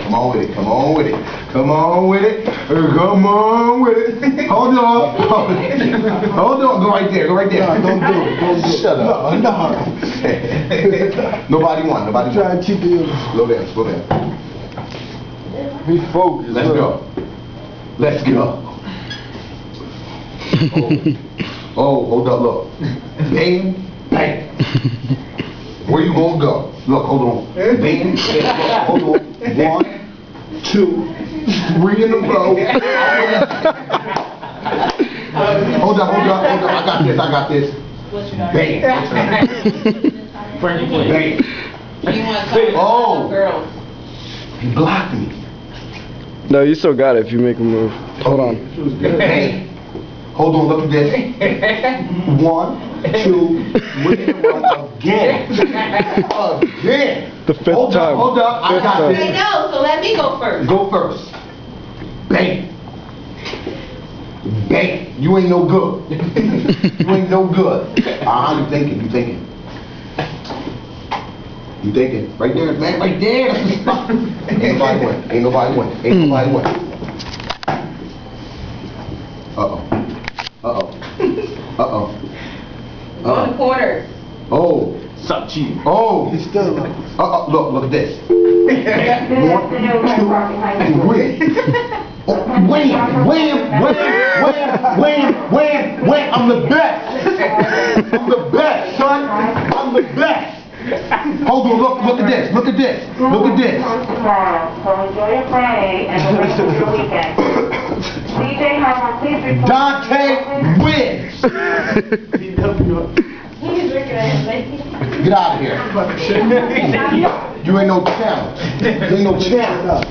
Come on with it. Come on with it. Come on with it. Come on with it. Hold on. Hold on. Go right there. Go right there. No, don't do it. Don't do it. Shut up. No. Nobody won. Nobody Try won. to keep it. Slow down. Slow down. Be focused. Let's go. Let's go. Oh, hold up. Look. Bang. Bang. Where you gonna go? Look, hold on. Bang. Hold on. 1, 2, 3 in a row. Hold up. I got this. What's your name? Bang. Frankie, please. Bang. You want to Oh. call girls? He blocked me. No, you still got it if you make a move. Hold on. Bang. Hold on, look at this. 1, 2, 3 in a row again. Again. The fifth Hold time. Hold up. I Fifth got time. I this. know, so let me go first. Go first. Bang. Bang. You ain't no good. You ain't no good. You thinking. You thinking. Right there, man. Right there. That's the spot. Ain't nobody win. Uh-oh. Go in the corner. Oh. Stop cheating. Oh. He's still up. Look at this. 1, 2, 3. Oh, wham. I'm the best. I'm the best, son. I'm the best. Hold on, look at this. So enjoy your Friday and the rest of your weekend. DJ Harper, please report. Dante wins. He's looking at him like. Get out of here. You ain't no challenge. You ain't no challenge.